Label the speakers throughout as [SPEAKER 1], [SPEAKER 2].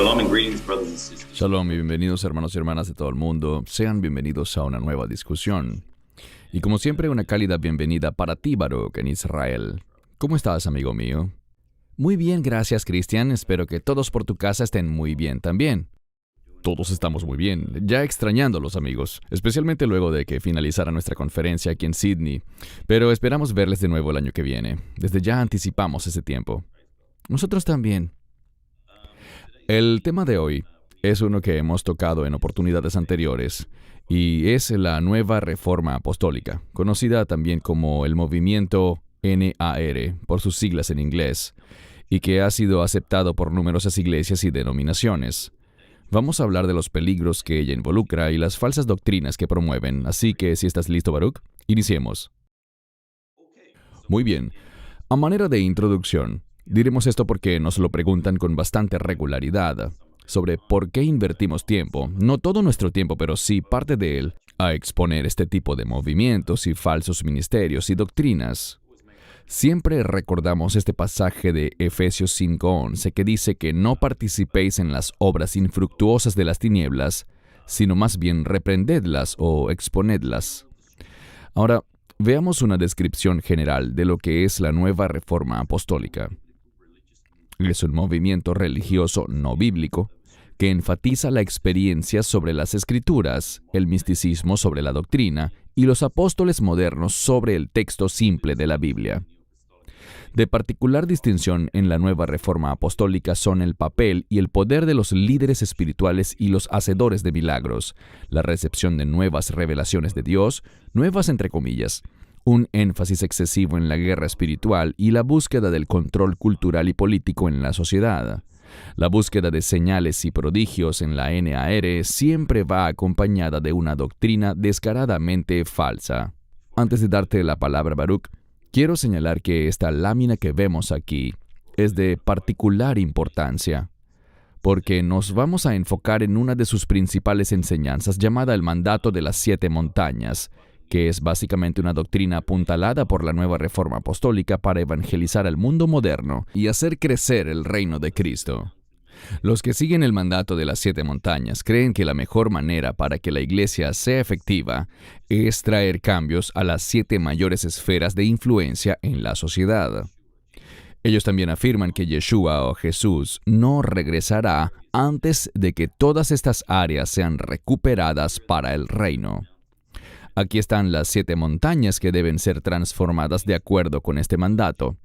[SPEAKER 1] Shalom and greetings, brothers and sisters.
[SPEAKER 2] Shalom y bienvenidos hermanos y hermanas de todo el mundo. Sean bienvenidos a una nueva discusión. Y como siempre, una cálida bienvenida para ti, Baruch, en Israel. ¿Cómo estás, amigo mío? Muy bien, gracias, Cristian. Espero que todos por tu casa estén muy bien también. Todos estamos muy bien, ya extrañando a los amigos, especialmente luego de que finalizara nuestra conferencia aquí en Sydney. Pero esperamos verles de nuevo el año que viene. Desde ya anticipamos ese tiempo. Nosotros también. El tema de hoy es uno que hemos tocado en oportunidades anteriores, y es la nueva reforma apostólica, conocida también como el movimiento NAR, por sus siglas en inglés, y que ha sido aceptado por numerosas iglesias y denominaciones. Vamos a hablar de los peligros que ella involucra y las falsas doctrinas que promueven, así que si estás listo, Baruch, iniciemos. Muy bien. A manera de introducción, diremos esto porque nos lo preguntan con bastante regularidad, sobre por qué invertimos tiempo, no todo nuestro tiempo, pero sí parte de él, a exponer este tipo de movimientos y falsos ministerios y doctrinas. Siempre recordamos este pasaje de Efesios 5:11 que dice que no participéis en las obras infructuosas de las tinieblas, sino más bien reprendedlas o exponedlas. Ahora, veamos una descripción general de lo que es la nueva reforma apostólica. Es un movimiento religioso no bíblico que enfatiza la experiencia sobre las Escrituras, el misticismo sobre la doctrina y los apóstoles modernos sobre el texto simple de la Biblia. De particular distinción en la nueva reforma apostólica son el papel y el poder de los líderes espirituales y los hacedores de milagros, la recepción de nuevas revelaciones de Dios, nuevas entre comillas, un énfasis excesivo en la guerra espiritual y la búsqueda del control cultural y político en la sociedad. La búsqueda de señales y prodigios en la NAR siempre va acompañada de una doctrina descaradamente falsa. Antes de darte la palabra, Baruch, quiero señalar que esta lámina que vemos aquí es de particular importancia, porque nos vamos a enfocar en una de sus principales enseñanzas llamada el mandato de las 7 montañas, que es básicamente una doctrina apuntalada por la nueva reforma apostólica para evangelizar al mundo moderno y hacer crecer el reino de Cristo. Los que siguen el mandato de las 7 montañas creen que la mejor manera para que la iglesia sea efectiva es traer cambios a las 7 mayores esferas de influencia en la sociedad. Ellos también afirman que Yeshua o Jesús no regresará antes de que todas estas áreas sean recuperadas para el reino. Aquí están las 7 montañas que deben ser transformadas de acuerdo con este mandato: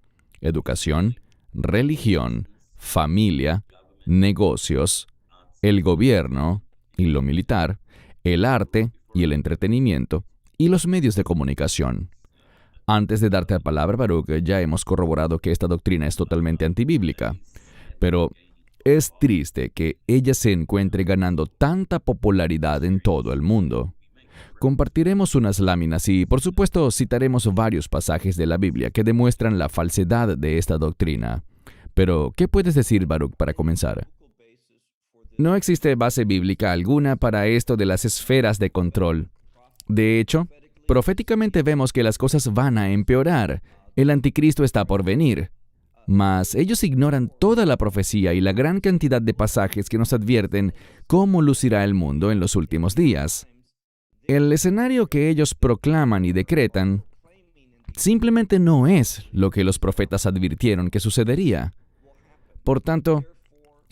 [SPEAKER 2] educación, religión, familia, negocios, el gobierno y lo militar, el arte y el entretenimiento, y los medios de comunicación. Antes de darte la palabra, Baruch, ya hemos corroborado que esta doctrina es totalmente antibíblica, pero es triste que ella se encuentre ganando tanta popularidad en todo el mundo. Compartiremos unas láminas y, por supuesto, citaremos varios pasajes de la Biblia que demuestran la falsedad de esta doctrina. Pero, ¿qué puedes decir, Baruch, para comenzar? No existe base bíblica alguna para esto de las esferas de control. De hecho, proféticamente vemos que las cosas van a empeorar. El anticristo está por venir. Mas ellos ignoran toda la profecía y la gran cantidad de pasajes que nos advierten cómo lucirá el mundo en los últimos días. El escenario que ellos proclaman y decretan simplemente no es lo que los profetas advirtieron que sucedería. Por tanto,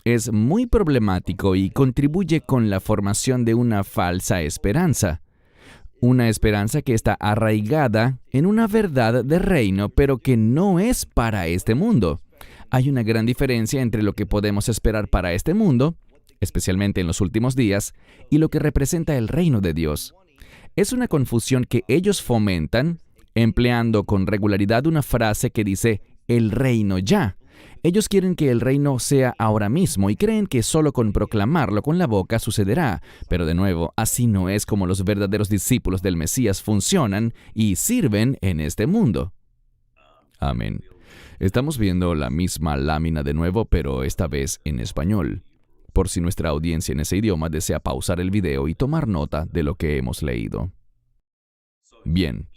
[SPEAKER 2] es muy problemático y contribuye con la formación de una falsa esperanza. Una esperanza que está arraigada en una verdad de reino, pero que no es para este mundo. Hay una gran diferencia entre lo que podemos esperar para este mundo, especialmente en los últimos días, y lo que representa el reino de Dios. Es una confusión que ellos fomentan, empleando con regularidad una frase que dice, el reino ya. Ellos quieren que el reino sea ahora mismo y creen que solo con proclamarlo con la boca sucederá. Pero de nuevo, así no es como los verdaderos discípulos del Mesías funcionan y sirven en este mundo. Amén. Estamos viendo la misma lámina de nuevo, pero esta vez en español, por si nuestra audiencia en ese idioma desea pausar el video y tomar nota de lo que hemos leído. Bien,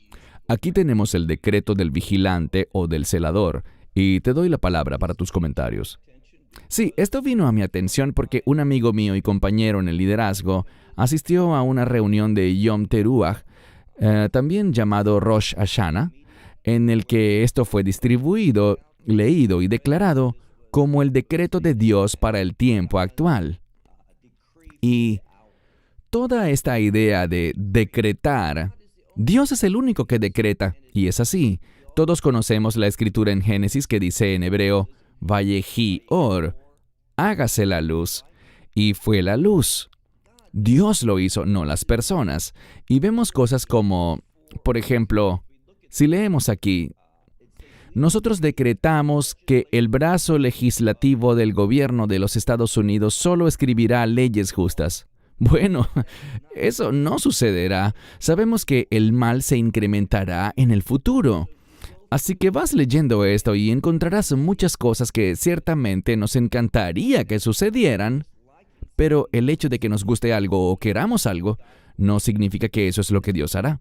[SPEAKER 2] aquí tenemos el decreto del vigilante o del celador, y te doy la palabra para tus comentarios. Sí, esto vino a mi atención porque un amigo mío y compañero en el liderazgo asistió a una reunión de Yom Teruah, también llamado Rosh Hashanah, en el que esto fue distribuido, leído y declarado como el decreto de Dios para el tiempo actual. Y toda esta idea de decretar, Dios es el único que decreta, y es así. Todos conocemos la escritura en Génesis que dice en hebreo, Vayehi or, hágase la luz, y fue la luz. Dios lo hizo, no las personas. Y vemos cosas como, por ejemplo, si leemos aquí, nosotros decretamos que el brazo legislativo del gobierno de los Estados Unidos solo escribirá leyes justas. Bueno, eso no sucederá. Sabemos que el mal se incrementará en el futuro. Así que vas leyendo esto y encontrarás muchas cosas que ciertamente nos encantaría que sucedieran, pero el hecho de que nos guste algo o queramos algo no significa que eso es lo que Dios hará.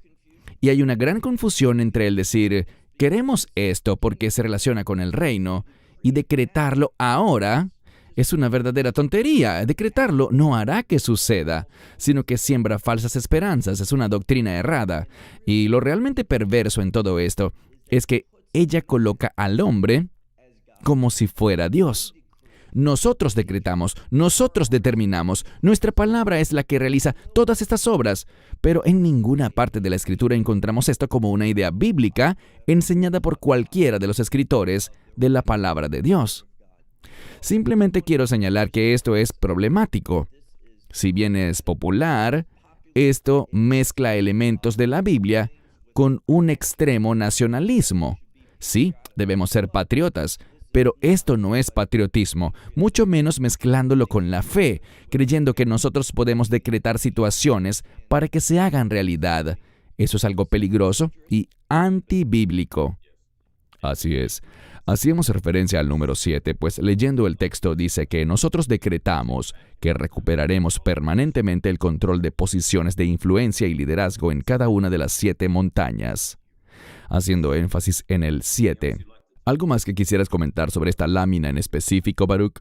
[SPEAKER 2] Y hay una gran confusión entre el decir, queremos esto porque se relaciona con el reino, y decretarlo ahora es una verdadera tontería. Decretarlo no hará que suceda, sino que siembra falsas esperanzas. Es una doctrina errada. Y lo realmente perverso en todo esto es que ella coloca al hombre como si fuera Dios. Nosotros decretamos, nosotros determinamos, nuestra palabra es la que realiza todas estas obras, pero en ninguna parte de la Escritura encontramos esto como una idea bíblica enseñada por cualquiera de los escritores de la palabra de Dios. Simplemente quiero señalar que esto es problemático. Si bien es popular, esto mezcla elementos de la Biblia con un extremo nacionalismo. Sí, debemos ser patriotas, pero esto no es patriotismo, mucho menos mezclándolo con la fe, creyendo que nosotros podemos decretar situaciones para que se hagan realidad. Eso es algo peligroso y antibíblico. Así es. Hacíamos referencia al número 7, pues leyendo el texto dice que nosotros decretamos que recuperaremos permanentemente el control de posiciones de influencia y liderazgo en cada una de las 7 montañas. Haciendo énfasis en el 7. ¿Algo más que quisieras comentar sobre esta lámina en específico, Baruch?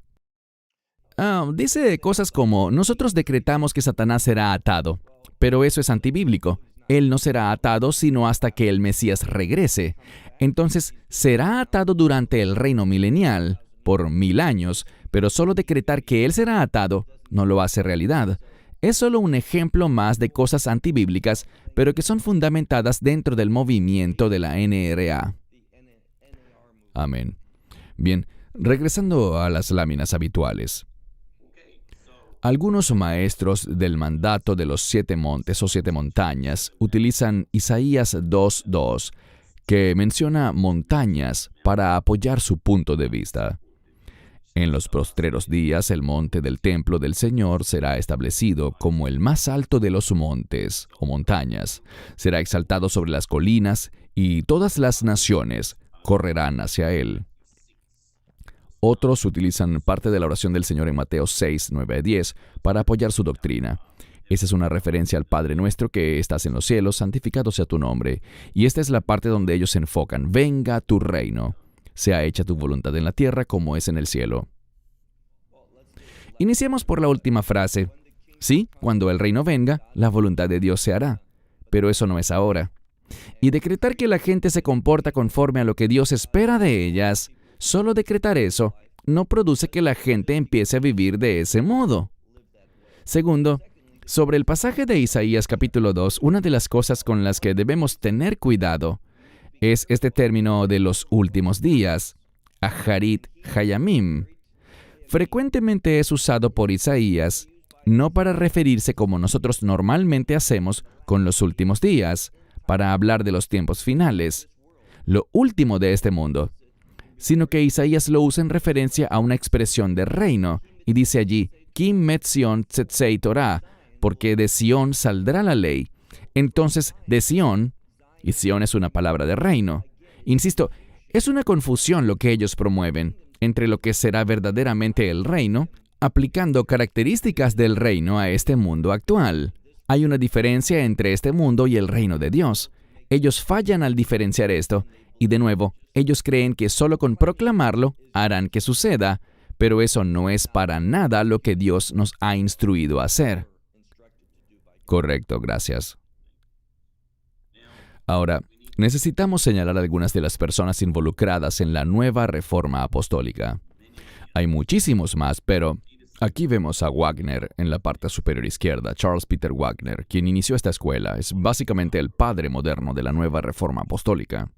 [SPEAKER 2] Dice cosas como, nosotros decretamos que Satanás será atado, pero eso es antibíblico. Él no será atado sino hasta que el Mesías regrese. Entonces, será atado durante el reino milenial, por 1000 años, pero solo decretar que Él será atado no lo hace realidad. Es solo un ejemplo más de cosas antibíblicas, pero que son fundamentadas dentro del movimiento de la NRA. Amén. Bien, regresando a las láminas habituales. Algunos maestros del mandato de los 7 montes o 7 montañas utilizan Isaías 2:2, que menciona montañas para apoyar su punto de vista. En los postreros días, el monte del templo del Señor será establecido como el más alto de los montes o montañas. Será exaltado sobre las colinas y todas las naciones correrán hacia él. Otros utilizan parte de la oración del Señor en Mateo 6, 9 a 10 para apoyar su doctrina. Esa es una referencia al Padre nuestro que estás en los cielos, santificado sea tu nombre. Y esta es la parte donde ellos se enfocan. Venga tu reino. Sea hecha tu voluntad en la tierra como es en el cielo. Iniciemos por la última frase. Sí, cuando el reino venga, la voluntad de Dios se hará. Pero eso no es ahora. Y decretar que la gente se comporta conforme a lo que Dios espera de ellas, solo decretar eso, no produce que la gente empiece a vivir de ese modo. Segundo, sobre el pasaje de Isaías capítulo 2, una de las cosas con las que debemos tener cuidado es este término de los últimos días, Aharit Hayamim. Frecuentemente es usado por Isaías, no para referirse como nosotros normalmente hacemos con los últimos días, para hablar de los tiempos finales, lo último de este mundo, sino que Isaías lo usa en referencia a una expresión de reino, y dice allí, Kim met Sion tzetzei Torah, porque de Sion saldrá la ley. Entonces, de Sion, y Sion es una palabra de reino. Insisto, es una confusión lo que ellos promueven entre lo que será verdaderamente el reino, aplicando características del reino a este mundo actual. Hay una diferencia entre este mundo y el reino de Dios. Ellos fallan al diferenciar esto, y de nuevo, ellos creen que solo con proclamarlo harán que suceda, pero eso no es para nada lo que Dios nos ha instruido a hacer. Correcto, gracias. Ahora, necesitamos señalar algunas de las personas involucradas en la nueva reforma apostólica. Hay muchísimos más, pero aquí vemos a Wagner en la parte superior izquierda, Charles Peter Wagner, quien inició esta escuela. Es básicamente el padre moderno de la nueva reforma apostólica.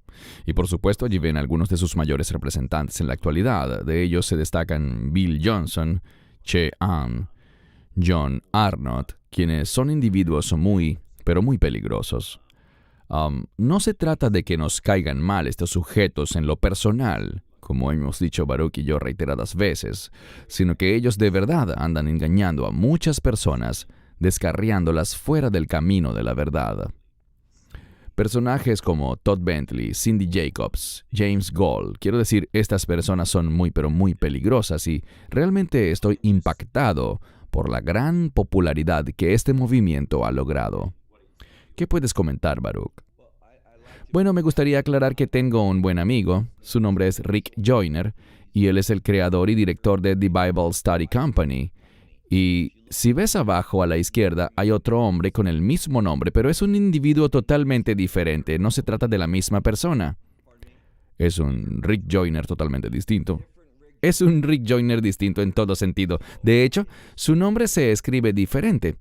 [SPEAKER 2] Y por supuesto, allí ven algunos de sus mayores representantes en la actualidad. De ellos se destacan Bill Johnson, Che Ahn, John Arnott, quienes son individuos muy, pero muy peligrosos. No se trata de que nos caigan mal estos sujetos en lo personal, como hemos dicho Baruch y yo reiteradas veces, sino que ellos de verdad andan engañando a muchas personas, descarriándolas fuera del camino de la verdad. Personajes como Todd Bentley, Cindy Jacobs, James Gold, quiero decir, estas personas son muy pero muy peligrosas y realmente estoy impactado por la gran popularidad que este movimiento ha logrado. ¿Qué puedes comentar, Baruch? Bueno, me gustaría aclarar que tengo un buen amigo. Su nombre es Rick Joyner, y él es el creador y director de The Bible Study Company. Y si ves abajo a la izquierda, hay otro hombre con el mismo nombre, pero es un individuo totalmente diferente. No se trata de la misma persona. Es un Rick Joyner totalmente distinto. Es un Rick Joyner distinto en todo sentido. De hecho, su nombre se escribe diferente.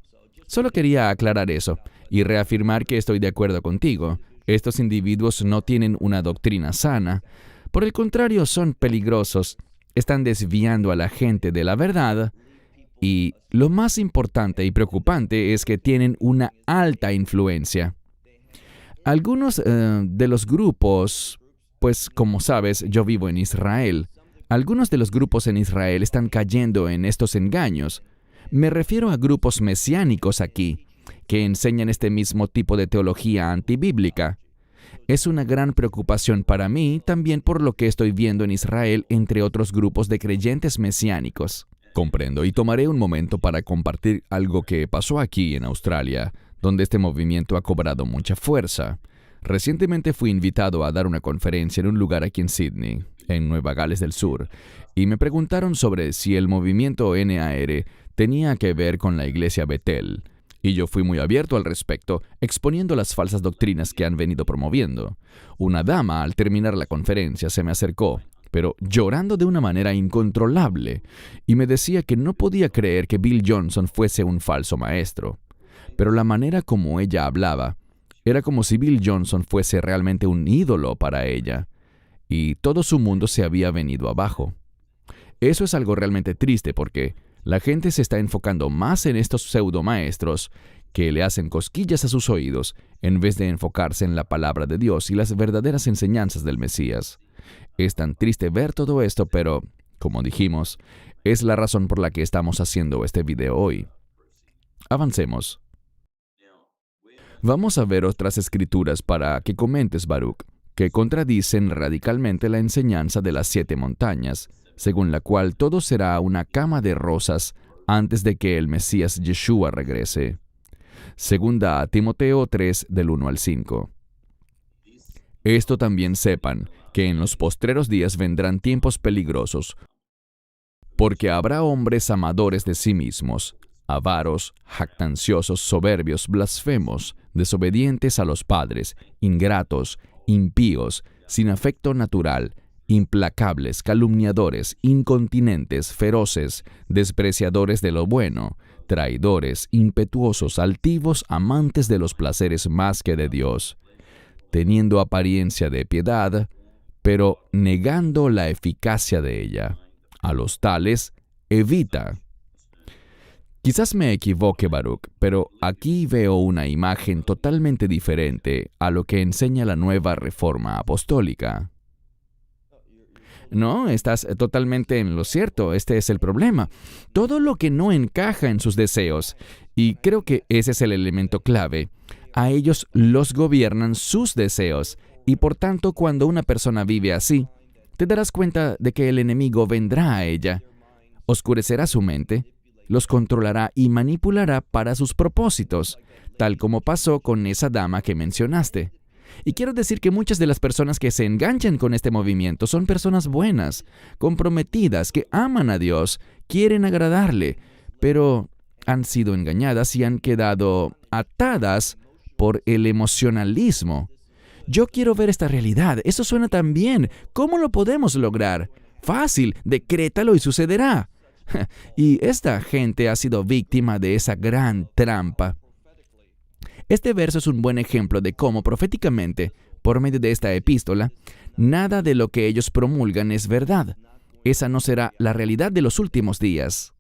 [SPEAKER 2] Solo quería aclarar eso y reafirmar que estoy de acuerdo contigo. Estos individuos no tienen una doctrina sana. Por el contrario, son peligrosos. Están desviando a la gente de la verdad. Y lo más importante y preocupante es que tienen una alta influencia. Algunos de los grupos, pues como sabes, yo vivo en Israel. Algunos de los grupos en Israel están cayendo en estos engaños. Me refiero a grupos mesiánicos aquí, que enseñan este mismo tipo de teología antibíblica. Es una gran preocupación para mí también por lo que estoy viendo en Israel entre otros grupos de creyentes mesiánicos. Comprendo, y tomaré un momento para compartir algo que pasó aquí en Australia, donde este movimiento ha cobrado mucha fuerza. Recientemente fui invitado a dar una conferencia en un lugar aquí en Sydney, en Nueva Gales del Sur, y me preguntaron sobre si el movimiento NAR tenía que ver con la iglesia Bethel. Y yo fui muy abierto al respecto, exponiendo las falsas doctrinas que han venido promoviendo. Una dama, al terminar la conferencia, se me acercó, pero llorando de una manera incontrolable, y me decía que no podía creer que Bill Johnson fuese un falso maestro. Pero la manera como ella hablaba era como si Bill Johnson fuese realmente un ídolo para ella, y todo su mundo se había venido abajo. Eso es algo realmente triste porque la gente se está enfocando más en estos pseudomaestros que le hacen cosquillas a sus oídos en vez de enfocarse en la palabra de Dios y las verdaderas enseñanzas del Mesías. Es tan triste ver todo esto, pero, como dijimos, es la razón por la que estamos haciendo este video hoy. Avancemos. Vamos a ver otras escrituras para que comentes, Baruch, que contradicen radicalmente la enseñanza de las 7 montañas, según la cual todo será una cama de rosas antes de que el Mesías Yeshua regrese. Segunda a Timoteo 3, del 1 al 5. Esto también sepan, que en los postreros días vendrán tiempos peligrosos, porque habrá hombres amadores de sí mismos, avaros, jactanciosos, soberbios, blasfemos, desobedientes a los padres, ingratos, impíos, sin afecto natural, implacables, calumniadores, incontinentes, feroces, despreciadores de lo bueno, traidores, impetuosos, altivos, amantes de los placeres más que de Dios, teniendo apariencia de piedad, pero negando la eficacia de ella. A los tales, evita. Quizás me equivoque, Baruch, pero aquí veo una imagen totalmente diferente a lo que enseña la nueva reforma apostólica. No, estás totalmente en lo cierto. Este es el problema. Todo lo que no encaja en sus deseos, y creo que ese es el elemento clave, a ellos los gobiernan sus deseos, y por tanto cuando una persona vive así, te darás cuenta de que el enemigo vendrá a ella, oscurecerá su mente, los controlará y manipulará para sus propósitos, tal como pasó con esa dama que mencionaste. Y quiero decir que muchas de las personas que se enganchan con este movimiento son personas buenas, comprometidas, que aman a Dios, quieren agradarle, pero han sido engañadas y han quedado atadas por el emocionalismo. Yo quiero ver esta realidad. Eso suena tan bien. ¿Cómo lo podemos lograr? Fácil, decrétalo y sucederá. Y esta gente ha sido víctima de esa gran trampa. Este verso es un buen ejemplo de cómo proféticamente, por medio de esta epístola, nada de lo que ellos promulgan es verdad. Esa no será la realidad de los últimos días.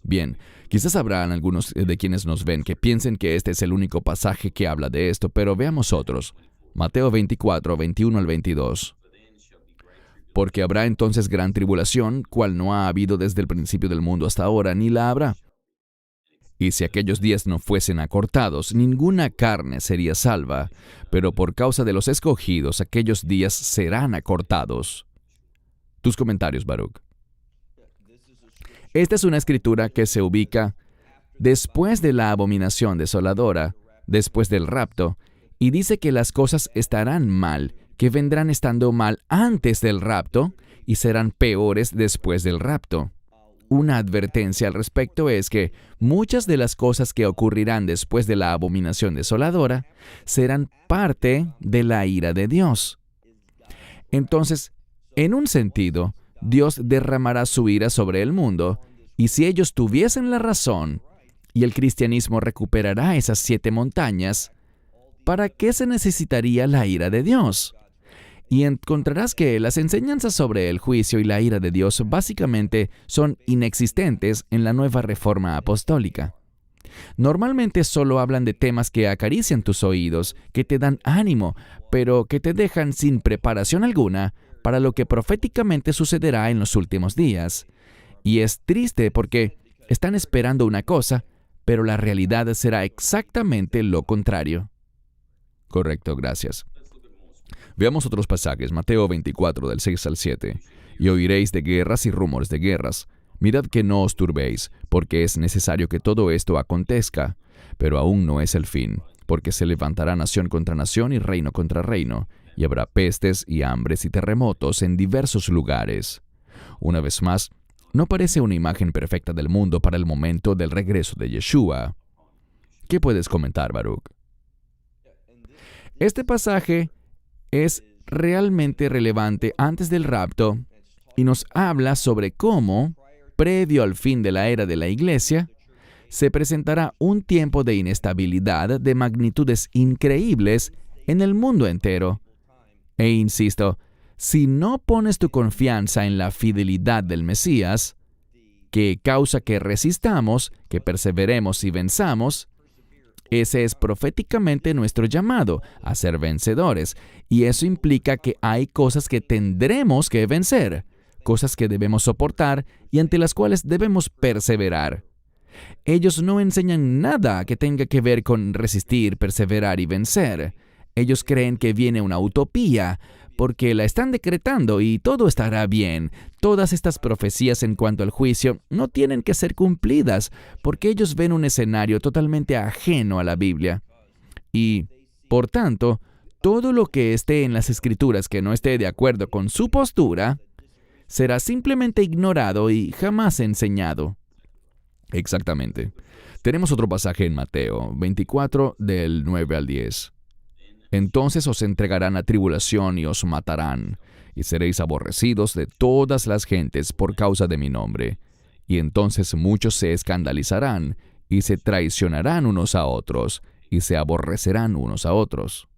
[SPEAKER 2] Bien, quizás habrán algunos de quienes nos ven que piensen que este es el único pasaje que habla de esto, pero veamos otros. Mateo 24, 21 al 22. Porque habrá entonces gran tribulación, cual no ha habido desde el principio del mundo hasta ahora, ni la habrá. Y si aquellos días no fuesen acortados, ninguna carne sería salva, pero por causa de los escogidos, aquellos días serán acortados. Tus comentarios, Baruch. Esta es una escritura que se ubica después de la abominación desoladora, después del rapto, y dice que las cosas estarán mal, que vendrán estando mal antes del rapto y serán peores después del rapto. Una advertencia al respecto es que muchas de las cosas que ocurrirán después de la abominación desoladora serán parte de la ira de Dios. Entonces, en un sentido, Dios derramará su ira sobre el mundo, y si ellos tuviesen la razón, y el cristianismo recuperará esas 7 montañas, ¿para qué se necesitaría la ira de Dios? Y encontrarás que las enseñanzas sobre el juicio y la ira de Dios básicamente son inexistentes en la nueva reforma apostólica. Normalmente solo hablan de temas que acarician tus oídos, que te dan ánimo, pero que te dejan sin preparación alguna para lo que proféticamente sucederá en los últimos días. Y es triste porque están esperando una cosa, pero la realidad será exactamente lo contrario. Correcto, gracias. Veamos otros pasajes. Mateo 24, del 6 al 7. Y oiréis de guerras y rumores de guerras. Mirad que no os turbéis, porque es necesario que todo esto acontezca. Pero aún no es el fin, porque se levantará nación contra nación y reino contra reino, y habrá pestes y hambres y terremotos en diversos lugares. Una vez más, no parece una imagen perfecta del mundo para el momento del regreso de Yeshua. ¿Qué puedes comentar, Baruch? Este pasaje es realmente relevante antes del rapto y nos habla sobre cómo, previo al fin de la era de la Iglesia, se presentará un tiempo de inestabilidad de magnitudes increíbles en el mundo entero. E insisto, si no pones tu confianza en la fidelidad del Mesías, que causa que resistamos, que perseveremos y venzamos, ese es proféticamente nuestro llamado, a ser vencedores, y eso implica que hay cosas que tendremos que vencer, cosas que debemos soportar y ante las cuales debemos perseverar. Ellos no enseñan nada que tenga que ver con resistir, perseverar y vencer. Ellos creen que viene una utopía, porque la están decretando y todo estará bien. Todas estas profecías en cuanto al juicio no tienen que ser cumplidas, porque ellos ven un escenario totalmente ajeno a la Biblia. Y, por tanto, todo lo que esté en las Escrituras que no esté de acuerdo con su postura, será simplemente ignorado y jamás enseñado. Exactamente. Tenemos otro pasaje en Mateo 24, del 9 al 10. Entonces os entregarán a tribulación y os matarán, y seréis aborrecidos de todas las gentes por causa de mi nombre. Y entonces muchos se escandalizarán, y se traicionarán unos a otros, y se aborrecerán unos a otros.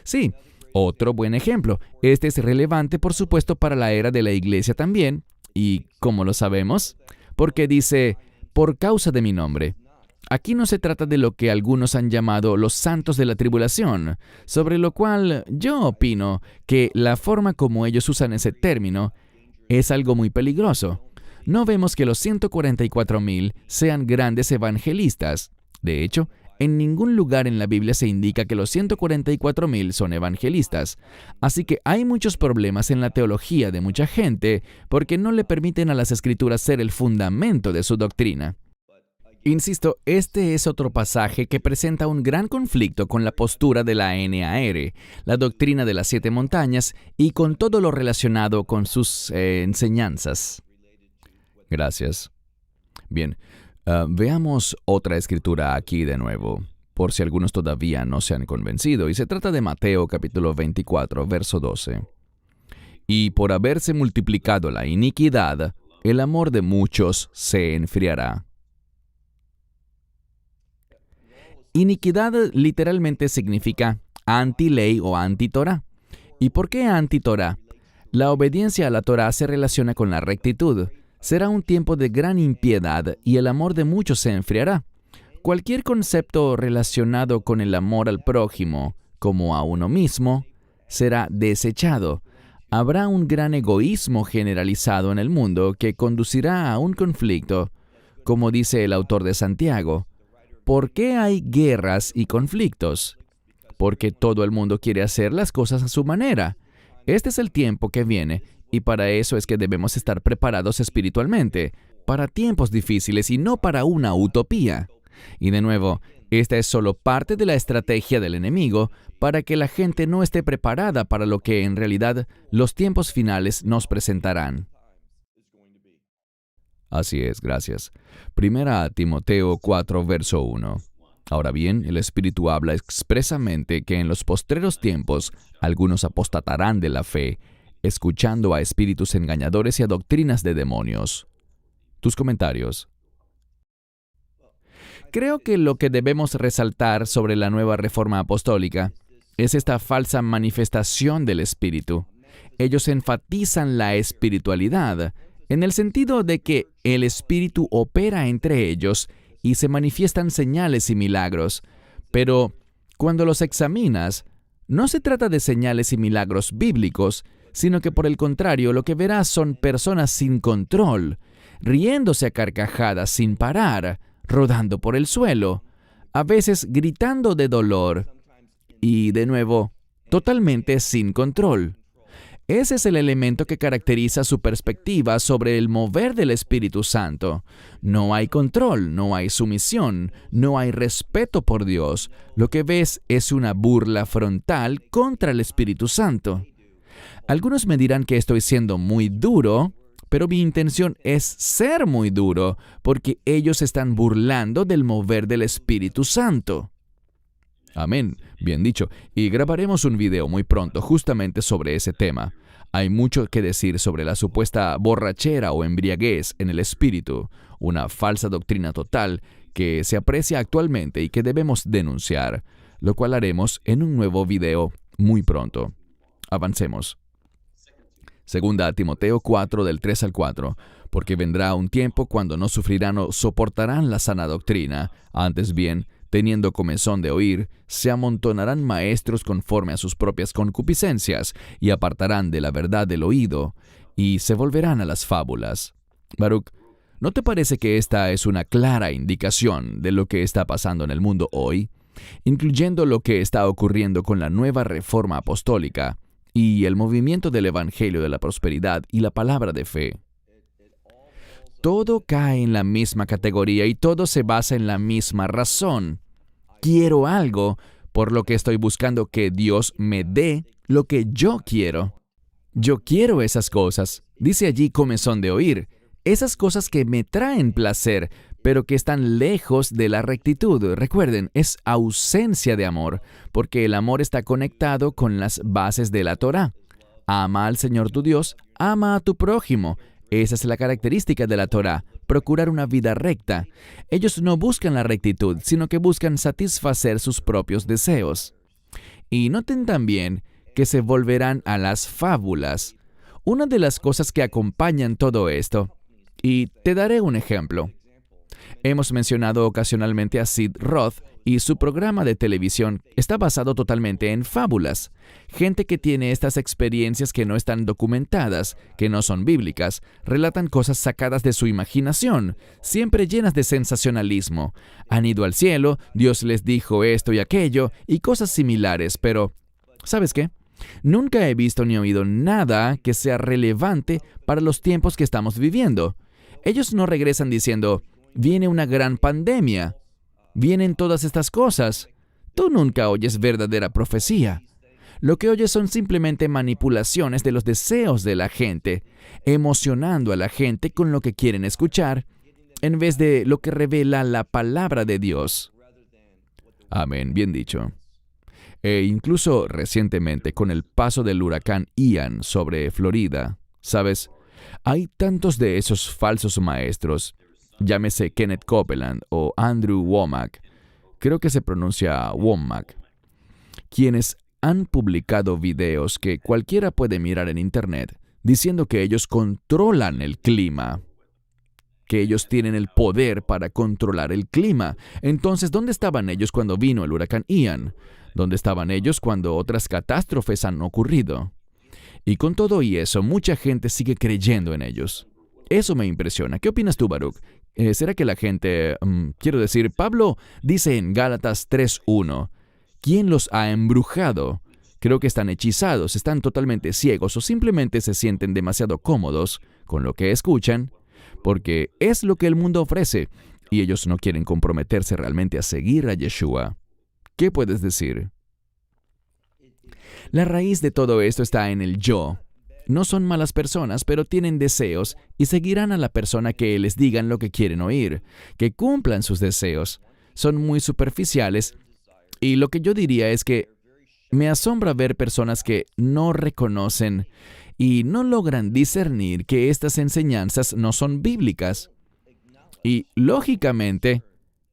[SPEAKER 2] Sí, otro buen ejemplo. Este es relevante, por supuesto, para la era de la Iglesia también. ¿Y cómo lo sabemos? Porque dice, por causa de mi nombre. Aquí no se trata de lo que algunos han llamado los santos de la tribulación, sobre lo cual yo opino que la forma como ellos usan ese término es algo muy peligroso. No vemos que los 144,000 sean grandes evangelistas. De hecho, en ningún lugar en la Biblia se indica que los 144,000 son evangelistas. Así que hay muchos problemas en la teología de mucha gente porque no le permiten a las Escrituras ser el fundamento de su doctrina. Insisto, este es otro pasaje que presenta un gran conflicto con la postura de la NAR, la doctrina de las 7 montañas y con todo lo relacionado con sus enseñanzas. Gracias. Bien, veamos otra escritura aquí de nuevo, por si algunos todavía no se han convencido, y se trata de Mateo capítulo 24, verso 12. Y por haberse multiplicado la iniquidad, el amor de muchos se enfriará. Iniquidad literalmente significa anti-ley o anti-Torah. ¿Y por qué anti-Torah? La obediencia a la Torah se relaciona con la rectitud. Será un tiempo de gran impiedad y el amor de muchos se enfriará. Cualquier concepto relacionado con el amor al prójimo, como a uno mismo, será desechado. Habrá un gran egoísmo generalizado en el mundo que conducirá a un conflicto, como dice el autor de Santiago. ¿Por qué hay guerras y conflictos? Porque todo el mundo quiere hacer las cosas a su manera. Este es el tiempo que viene, y para eso es que debemos estar preparados espiritualmente, para tiempos difíciles y no para una utopía. Y de nuevo, esta es solo parte de la estrategia del enemigo para que la gente no esté preparada para lo que en realidad los tiempos finales nos presentarán. Así es, gracias. Primera Timoteo 4, verso 1. Ahora bien, el Espíritu habla expresamente que en los postreros tiempos algunos apostatarán de la fe, escuchando a espíritus engañadores y a doctrinas de demonios. Tus comentarios. Creo que lo que debemos resaltar sobre la nueva reforma apostólica es esta falsa manifestación del Espíritu. Ellos enfatizan la espiritualidad, en el sentido de que el Espíritu opera entre ellos y se manifiestan señales y milagros. Pero cuando los examinas, no se trata de señales y milagros bíblicos, sino que por el contrario lo que verás son personas sin control, riéndose a carcajadas sin parar, rodando por el suelo, a veces gritando de dolor y, de nuevo, totalmente sin control. Ese es el elemento que caracteriza su perspectiva sobre el mover del Espíritu Santo. No hay control, no hay sumisión, no hay respeto por Dios. Lo que ves es una burla frontal contra el Espíritu Santo. Algunos me dirán que estoy siendo muy duro, pero mi intención es ser muy duro, porque ellos están burlando del mover del Espíritu Santo. Amén, bien dicho, y grabaremos un video muy pronto justamente sobre ese tema. Hay mucho que decir sobre la supuesta borrachera o embriaguez en el espíritu, una falsa doctrina total que se aprecia actualmente y que debemos denunciar, lo cual haremos en un nuevo video muy pronto. Avancemos. Segunda Timoteo 4, del 3 al 4. Porque vendrá un tiempo cuando no sufrirán o soportarán la sana doctrina, antes bien, teniendo comezón de oír, se amontonarán maestros conforme a sus propias concupiscencias, y apartarán de la verdad del oído, y se volverán a las fábulas. Baruch, ¿no te parece que esta es una clara indicación de lo que está pasando en el mundo hoy, incluyendo lo que está ocurriendo con la nueva reforma apostólica y el movimiento del Evangelio de la Prosperidad y la palabra de fe? Todo cae en la misma categoría y todo se basa en la misma razón. Quiero algo, por lo que estoy buscando que Dios me dé lo que yo quiero. Yo quiero esas cosas. Dice allí comezón de oír. Esas cosas que me traen placer, pero que están lejos de la rectitud. Recuerden, es ausencia de amor, porque el amor está conectado con las bases de la Torah. Ama al Señor tu Dios, ama a tu prójimo. Esa es la característica de la Torah, procurar una vida recta. Ellos no buscan la rectitud, sino que buscan satisfacer sus propios deseos. Y noten también que se volverán a las fábulas. Una de las cosas que acompañan todo esto, y te daré un ejemplo. Hemos mencionado ocasionalmente a Sid Roth y su programa de televisión está basado totalmente en fábulas. Gente que tiene estas experiencias que no están documentadas, que no son bíblicas, relatan cosas sacadas de su imaginación, siempre llenas de sensacionalismo. Han ido al cielo, Dios les dijo esto y aquello, y cosas similares, pero ¿sabes qué? Nunca he visto ni oído nada que sea relevante para los tiempos que estamos viviendo. Ellos no regresan diciendo, viene una gran pandemia, vienen todas estas cosas. Tú nunca oyes verdadera profecía. Lo que oyes son simplemente manipulaciones de los deseos de la gente, emocionando a la gente con lo que quieren escuchar, en vez de lo que revela la palabra de Dios. Amén, bien dicho. E incluso recientemente, con el paso del huracán Ian sobre Florida, ¿sabes? Hay tantos de esos falsos maestros, llámese Kenneth Copeland o Andrew Wommack, creo que se pronuncia Wommack, quienes han publicado videos que cualquiera puede mirar en Internet, diciendo que ellos controlan el clima, que ellos tienen el poder para controlar el clima. Entonces, ¿dónde estaban ellos cuando vino el huracán Ian? ¿Dónde estaban ellos cuando otras catástrofes han ocurrido? Y con todo y eso, mucha gente sigue creyendo en ellos. Eso me impresiona. ¿Qué opinas tú, Baruch? ¿Será que la gente... quiero decir, Pablo dice en Gálatas 3:1, ¿quién los ha embrujado? Creo que están hechizados, están totalmente ciegos o simplemente se sienten demasiado cómodos con lo que escuchan, porque es lo que el mundo ofrece, y ellos no quieren comprometerse realmente a seguir a Yeshua. ¿Qué puedes decir? La raíz de todo esto está en el yo. No son malas personas, pero tienen deseos y seguirán a la persona que les digan lo que quieren oír, que cumplan sus deseos. Son muy superficiales y lo que yo diría es que me asombra ver personas que no reconocen y no logran discernir que estas enseñanzas no son bíblicas. Y, lógicamente,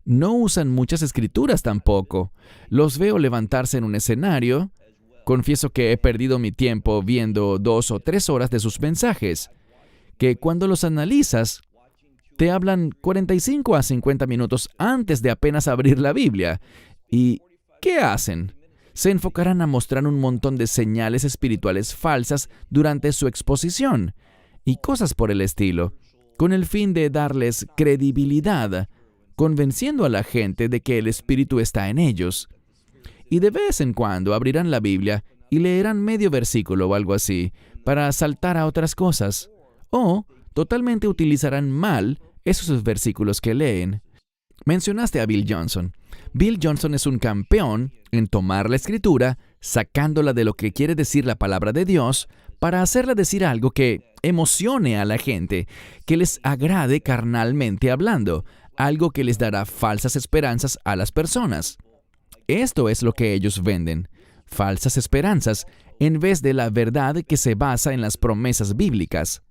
[SPEAKER 2] no usan muchas escrituras tampoco. Los veo levantarse en un escenario. Confieso que he perdido mi tiempo viendo 2 o 3 horas de sus mensajes, que cuando los analizas, te hablan 45 a 50 minutos antes de apenas abrir la Biblia. ¿Y qué hacen? Se enfocarán a mostrar un montón de señales espirituales falsas durante su exposición y cosas por el estilo, con el fin de darles credibilidad, convenciendo a la gente de que el Espíritu está en ellos. Y de vez en cuando abrirán la Biblia y leerán medio versículo o algo así para saltar a otras cosas, o totalmente utilizarán mal esos versículos que leen. Mencionaste a Bill Johnson. Bill Johnson es un campeón en tomar la Escritura, sacándola de lo que quiere decir la palabra de Dios, para hacerla decir algo que emocione a la gente, que les agrade carnalmente hablando, algo que les dará falsas esperanzas a las personas. Esto es lo que ellos venden, falsas esperanzas, en vez de la verdad que se basa en las promesas bíblicas.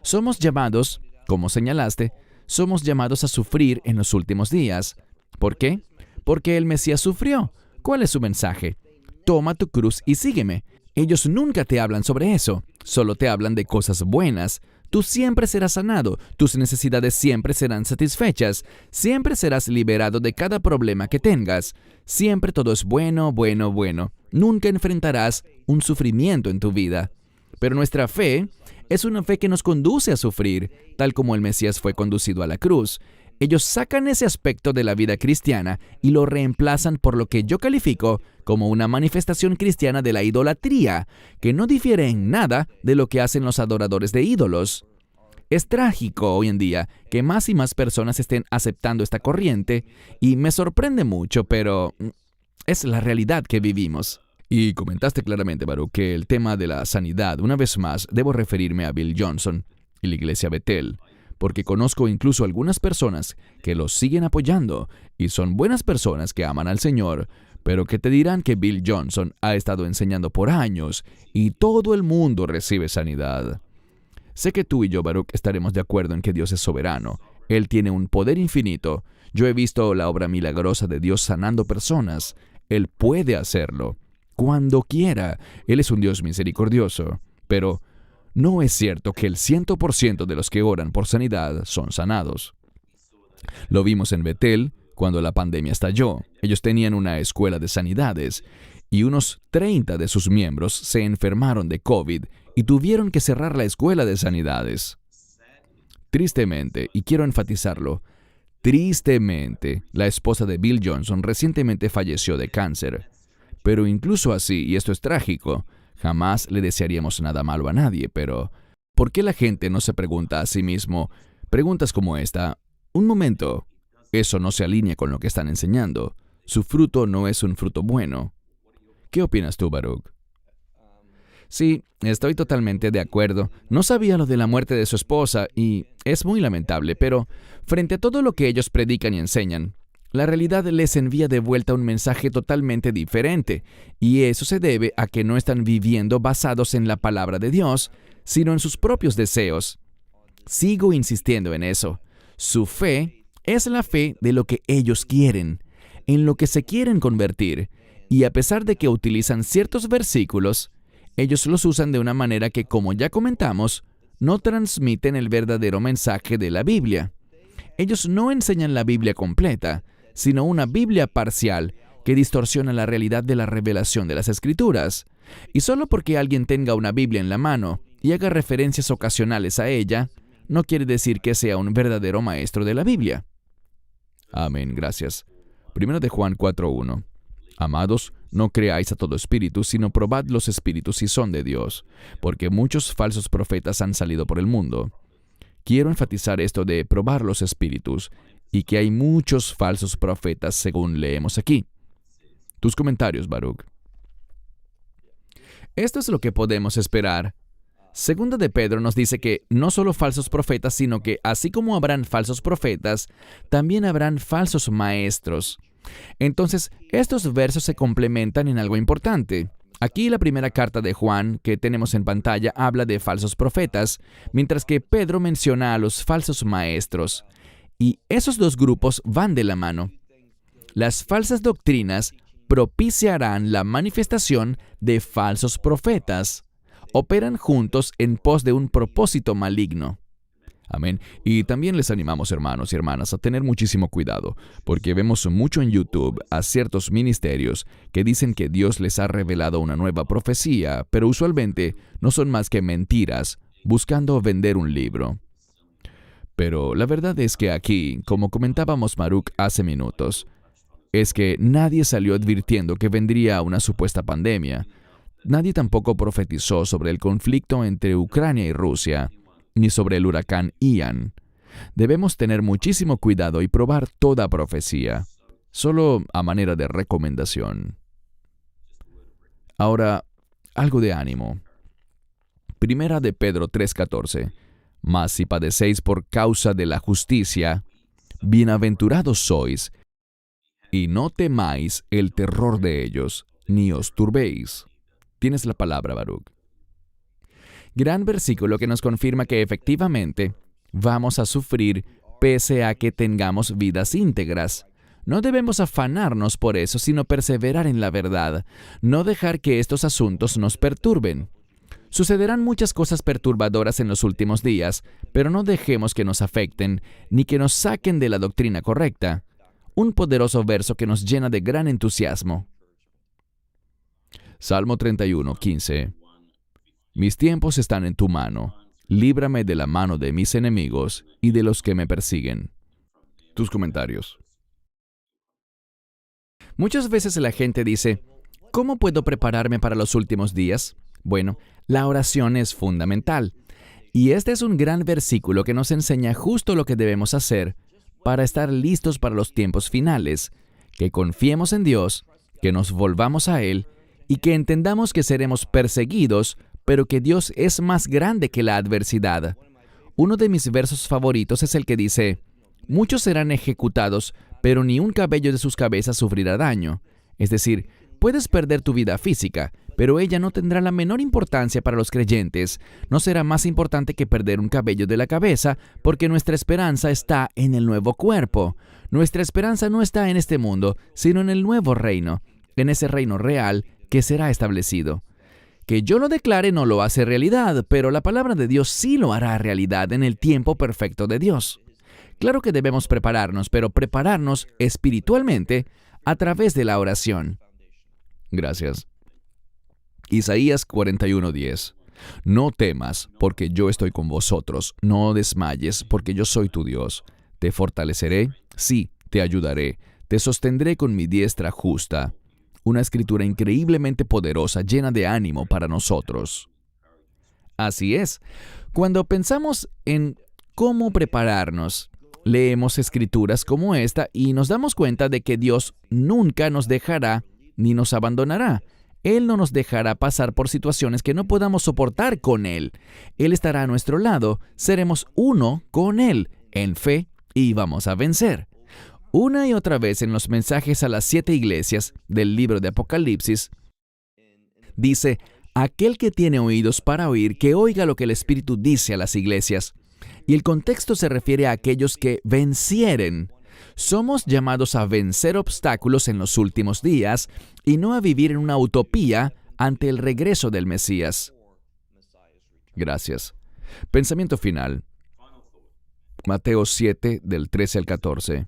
[SPEAKER 2] Somos llamados, como señalaste, somos llamados a sufrir en los últimos días. ¿Por qué? Porque el Mesías sufrió. ¿Cuál es su mensaje? Toma tu cruz y sígueme. Ellos nunca te hablan sobre eso, solo te hablan de cosas buenas. Tú siempre serás sanado, tus necesidades siempre serán satisfechas, siempre serás liberado de cada problema que tengas. Siempre todo es bueno, bueno, bueno. Nunca enfrentarás un sufrimiento en tu vida. Pero nuestra fe es una fe que nos conduce a sufrir, tal como el Mesías fue conducido a la cruz. Ellos sacan ese aspecto de la vida cristiana y lo reemplazan por lo que yo califico como una manifestación cristiana de la idolatría, que no difiere en nada de lo que hacen los adoradores de ídolos. Es trágico hoy en día que más y más personas estén aceptando esta corriente y me sorprende mucho, pero es la realidad que vivimos. Y comentaste claramente, Baruch, que el tema de la sanidad, una vez más, debo referirme a Bill Johnson y la iglesia Betel, porque conozco incluso algunas personas que los siguen apoyando y son buenas personas que aman al Señor, pero que te dirán que Bill Johnson ha estado enseñando por años y todo el mundo recibe sanidad. Sé que tú y yo, Baruch, estaremos de acuerdo en que Dios es soberano. Él tiene un poder infinito. Yo he visto la obra milagrosa de Dios sanando personas. Él puede hacerlo cuando quiera. Él es un Dios misericordioso. Pero no es cierto que el 100% de los que oran por sanidad son sanados. Lo vimos en Betel cuando la pandemia estalló. Ellos tenían una escuela de sanidades y unos 30 de sus miembros se enfermaron de COVID y tuvieron que cerrar la escuela de sanidades. Tristemente, y quiero enfatizarlo, tristemente, la esposa de Bill Johnson recientemente falleció de cáncer. Pero incluso así, y esto es trágico, jamás le desearíamos nada malo a nadie, pero ¿por qué la gente no se pregunta a sí mismo preguntas como esta? Un momento, eso no se alinea con lo que están enseñando. Su fruto no es un fruto bueno. ¿Qué opinas tú, Baruch? Sí, estoy totalmente de acuerdo. No sabía lo de la muerte de su esposa y es muy lamentable, pero frente a todo lo que ellos predican y enseñan, la realidad les envía de vuelta un mensaje totalmente diferente, y eso se debe a que no están viviendo basados en la palabra de Dios, sino en sus propios deseos. Sigo insistiendo en eso. Su fe es la fe de lo que ellos quieren, en lo que se quieren convertir, y a pesar de que utilizan ciertos versículos, ellos los usan de una manera que, como ya comentamos, no transmiten el verdadero mensaje de la Biblia. Ellos no enseñan la Biblia completa, sino una Biblia parcial que distorsiona la realidad de la revelación de las Escrituras. Y solo porque alguien tenga una Biblia en la mano y haga referencias ocasionales a ella, no quiere decir que sea un verdadero maestro de la Biblia. Amén, gracias. 1 de Juan 4:1. Amados, no creáis a todo espíritu, sino probad los espíritus si son de Dios, porque muchos falsos profetas han salido por el mundo. Quiero enfatizar esto de probar los espíritus, y que hay muchos falsos profetas según leemos aquí. Tus comentarios, Baruch. Esto es lo que podemos esperar. Segunda de Pedro nos dice que no solo falsos profetas, sino que así como habrán falsos profetas, también habrán falsos maestros. Entonces, estos versos se complementan en algo importante. Aquí la primera carta de Juan que tenemos en pantalla habla de falsos profetas, mientras que Pedro menciona a los falsos maestros. Y esos dos grupos van de la mano. Las falsas doctrinas propiciarán la manifestación de falsos profetas. Operan juntos en pos de un propósito maligno. Amén. Y también les animamos, hermanos y hermanas, a tener muchísimo cuidado, porque vemos mucho en YouTube a ciertos ministerios que dicen que Dios les ha revelado una nueva profecía, pero usualmente no son más que mentiras, buscando vender un libro. Pero la verdad es que aquí, como comentábamos Baruch hace minutos, es que nadie salió advirtiendo que vendría una supuesta pandemia. Nadie tampoco profetizó sobre el conflicto entre Ucrania y Rusia, ni sobre el huracán Ian. Debemos tener muchísimo cuidado y probar toda profecía, solo a manera de recomendación. Ahora, algo de ánimo. Primera de Pedro 3:14. Mas si padecéis por causa de la justicia, bienaventurados sois, y no temáis el terror de ellos, ni os turbéis. Tienes la palabra, Baruch. Gran versículo que nos confirma que efectivamente vamos a sufrir pese a que tengamos vidas íntegras. No debemos afanarnos por eso, sino perseverar en la verdad, no dejar que estos asuntos nos perturben. Sucederán muchas cosas perturbadoras en los últimos días, pero no dejemos que nos afecten, ni que nos saquen de la doctrina correcta. Un poderoso verso que nos llena de gran entusiasmo. Salmo 31:15. Mis tiempos están en tu mano. Líbrame de la mano de mis enemigos y de los que me persiguen. Tus comentarios. Muchas veces la gente dice, ¿cómo puedo prepararme para los últimos días? Bueno, la oración es fundamental. Y este es un gran versículo que nos enseña justo lo que debemos hacer para estar listos para los tiempos finales, que confiemos en Dios, que nos volvamos a Él y que entendamos que seremos perseguidos, pero que Dios es más grande que la adversidad. Uno de mis versos favoritos es el que dice, muchos serán ejecutados, pero ni un cabello de sus cabezas sufrirá daño. Es decir, puedes perder tu vida física, pero ella no tendrá la menor importancia para los creyentes. No será más importante que perder un cabello de la cabeza, porque nuestra esperanza está en el nuevo cuerpo. Nuestra esperanza no está en este mundo, sino en el nuevo reino, en ese reino real que será establecido. Que yo lo declare no lo hace realidad, pero la palabra de Dios sí lo hará realidad en el tiempo perfecto de Dios. Claro que debemos prepararnos, pero prepararnos espiritualmente a través de la oración. Gracias. Isaías 41:10. No temas, porque yo estoy con vosotros. No desmayes, porque yo soy tu Dios. Te fortaleceré, sí, te ayudaré. Te sostendré con mi diestra justa. Una escritura increíblemente poderosa, llena de ánimo para nosotros. Así es. Cuando pensamos en cómo prepararnos, leemos escrituras como esta y nos damos cuenta de que Dios nunca nos dejará ni nos abandonará. Él no nos dejará pasar por situaciones que no podamos soportar con Él. Él estará a nuestro lado, seremos uno con Él, en fe, y vamos a vencer. Una y otra vez en los mensajes a las 7 iglesias del libro de Apocalipsis, dice, aquel que tiene oídos para oír, que oiga lo que el Espíritu dice a las iglesias. Y el contexto se refiere a aquellos que vencieren. Somos llamados a vencer obstáculos en los últimos días y no a vivir en una utopía ante el regreso del Mesías. Gracias. Pensamiento final. Mateo 7, del 13 al 14.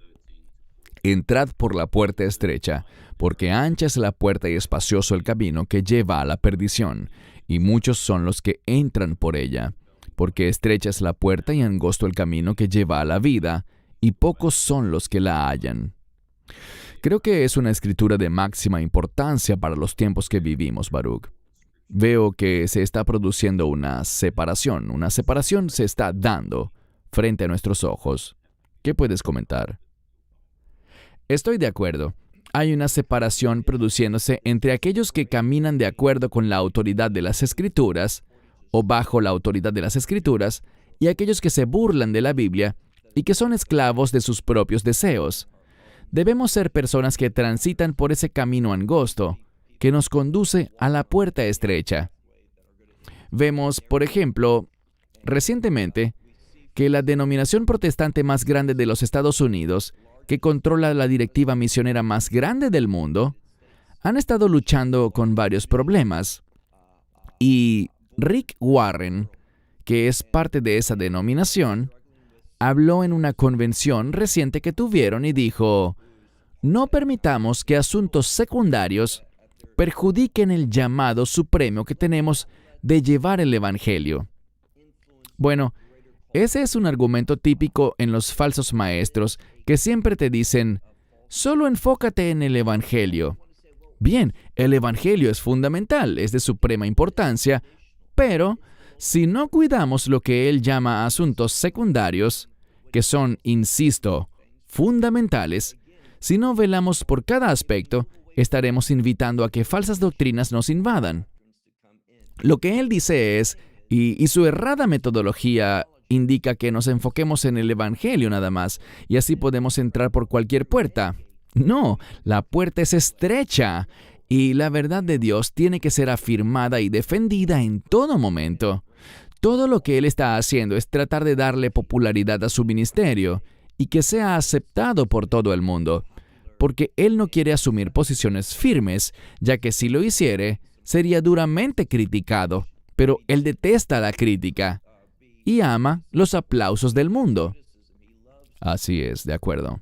[SPEAKER 2] Entrad por la puerta estrecha, porque ancha es la puerta y espacioso el camino que lleva a la perdición, y muchos son los que entran por ella. Porque estrecha es la puerta y angosto el camino que lleva a la vida, y pocos son los que la hallan. Creo que es una escritura de máxima importancia para los tiempos que vivimos, Baruch. Veo que se está produciendo una separación se está dando frente a nuestros ojos. ¿Qué puedes comentar? Estoy de acuerdo. Hay una separación produciéndose entre aquellos que caminan de acuerdo con la autoridad de las Escrituras, o bajo la autoridad de las Escrituras, y aquellos que se burlan de la Biblia y que son esclavos de sus propios deseos. Debemos ser personas que transitan por ese camino angosto, que nos conduce a la puerta estrecha. Vemos, por ejemplo, recientemente, que la denominación protestante más grande de los Estados Unidos, que controla la directiva misionera más grande del mundo, han estado luchando con varios problemas. Y Rick Warren, que es parte de esa denominación, habló en una convención reciente que tuvieron y dijo, no permitamos que asuntos secundarios perjudiquen el llamado supremo que tenemos de llevar el Evangelio. Bueno, ese es un argumento típico en los falsos maestros que siempre te dicen, solo enfócate en el Evangelio. Bien, el Evangelio es fundamental, es de suprema importancia, pero si no cuidamos lo que él llama asuntos secundarios, que son, insisto, fundamentales, si no velamos por cada aspecto, estaremos invitando a que falsas doctrinas nos invadan. Lo que él dice es, y su errada metodología indica que nos enfoquemos en el Evangelio nada más, y así podemos entrar por cualquier puerta. No, la puerta es estrecha, y la verdad de Dios tiene que ser afirmada y defendida en todo momento. Todo lo que Él está haciendo es tratar de darle popularidad a su ministerio, y que sea aceptado por todo el mundo, porque Él no quiere asumir posiciones firmes, ya que si lo hiciere, sería duramente criticado, pero Él detesta la crítica y ama los aplausos del mundo. Así es, de acuerdo.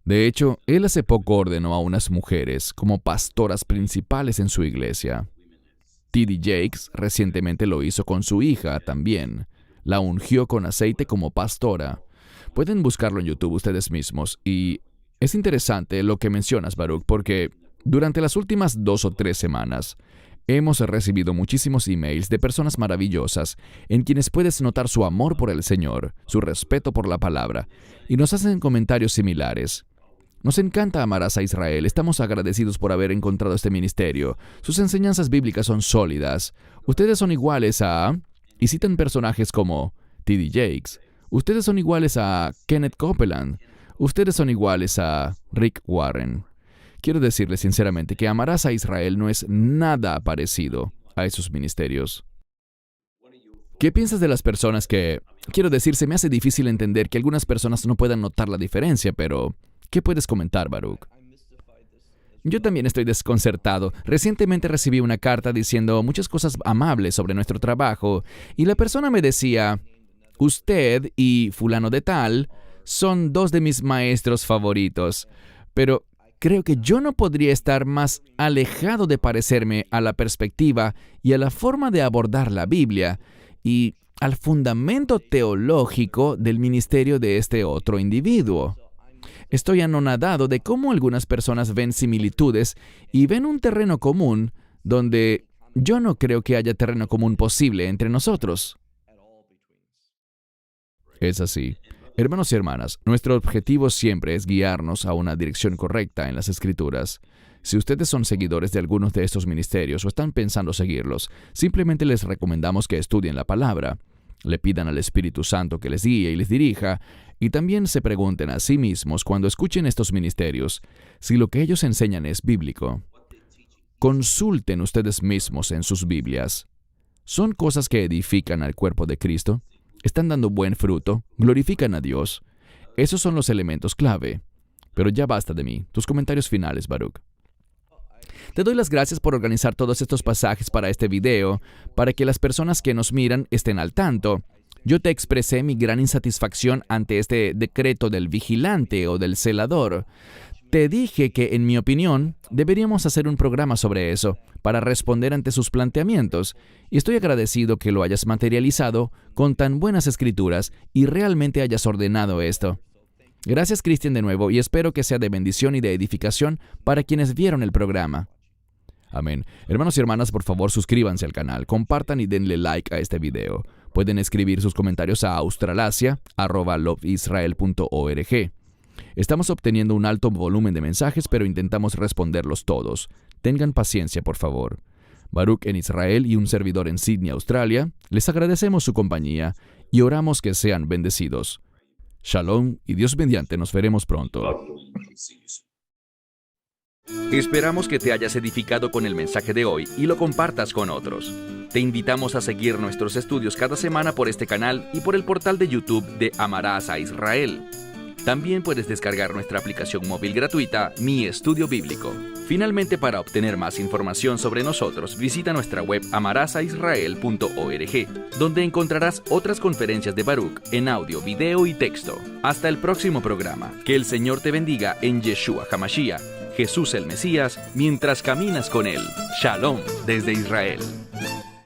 [SPEAKER 2] De hecho, él hace poco ordenó a unas mujeres como pastoras principales en su iglesia. T.D. Jakes recientemente lo hizo con su hija también. La ungió con aceite como pastora. Pueden buscarlo en YouTube ustedes mismos. Y es interesante lo que mencionas, Baruch, porque durante las últimas 2 o 3 semanas, hemos recibido muchísimos emails de personas maravillosas en quienes puedes notar su amor por el Señor, su respeto por la palabra, y nos hacen comentarios similares. Nos encanta Amarás a Israel, estamos agradecidos por haber encontrado este ministerio. Sus enseñanzas bíblicas son sólidas. Ustedes son iguales a... Y citan personajes como T.D. Jakes. Ustedes son iguales a Kenneth Copeland. Ustedes son iguales a Rick Warren. Quiero decirles sinceramente que Amarás a Israel no es nada parecido a esos ministerios. ¿Qué piensas de las personas que... Quiero decir, se me hace difícil entender que algunas personas no puedan notar la diferencia, pero... ¿Qué puedes comentar, Baruch? Yo también estoy desconcertado. Recientemente recibí una carta diciendo muchas cosas amables sobre nuestro trabajo, y la persona me decía, usted y fulano de tal son 2 de mis maestros favoritos, pero creo que yo no podría estar más alejado de parecerme a la perspectiva y a la forma de abordar la Biblia y al fundamento teológico del ministerio de este otro individuo. Estoy anonadado de cómo algunas personas ven similitudes y ven un terreno común donde yo no creo que haya terreno común posible entre nosotros. Es así. Hermanos y hermanas, nuestro objetivo siempre es guiarnos a una dirección correcta en las Escrituras. Si ustedes son seguidores de algunos de estos ministerios o están pensando seguirlos, simplemente les recomendamos que estudien la palabra, le pidan al Espíritu Santo que les guíe y les dirija, y también se pregunten a sí mismos cuando escuchen estos ministerios si lo que ellos enseñan es bíblico. Consulten ustedes mismos en sus Biblias. ¿Son cosas que edifican al cuerpo de Cristo? ¿Están dando buen fruto? ¿Glorifican a Dios? Esos son los elementos clave. Pero ya basta de mí. Tus comentarios finales, Baruch. Te doy las gracias por organizar todos estos pasajes para este video, para que las personas que nos miran estén al tanto. Yo te expresé mi gran insatisfacción ante este decreto del vigilante o del celador. Te dije que, en mi opinión, deberíamos hacer un programa sobre eso, para responder ante sus planteamientos, y estoy agradecido que lo hayas materializado con tan buenas escrituras y realmente hayas ordenado esto. Gracias, Cristian, de nuevo, y espero que sea de bendición y de edificación para quienes vieron el programa. Amén. Hermanos y hermanas, por favor, suscríbanse al canal, compartan y denle like a este video. Pueden escribir sus comentarios a australasia@loveisrael.org. Estamos obteniendo un alto volumen de mensajes, pero intentamos responderlos todos. Tengan paciencia, por favor. Baruch en Israel y un servidor en Sydney, Australia, les agradecemos su compañía y oramos que sean bendecidos. Shalom y Dios mediante nos veremos pronto.
[SPEAKER 1] Esperamos que te hayas edificado con el mensaje de hoy y lo compartas con otros. Te invitamos a seguir nuestros estudios cada semana por este canal y por el portal de YouTube de Amarás a Israel. También puedes descargar nuestra aplicación móvil gratuita, Mi Estudio Bíblico. Finalmente, para obtener más información sobre nosotros, visita nuestra web amarasaisrael.org, donde encontrarás otras conferencias de Baruch en audio, video y texto. Hasta el próximo programa. Que el Señor te bendiga en Yeshua HaMashiach, Jesús el Mesías, mientras caminas con Él. Shalom desde Israel.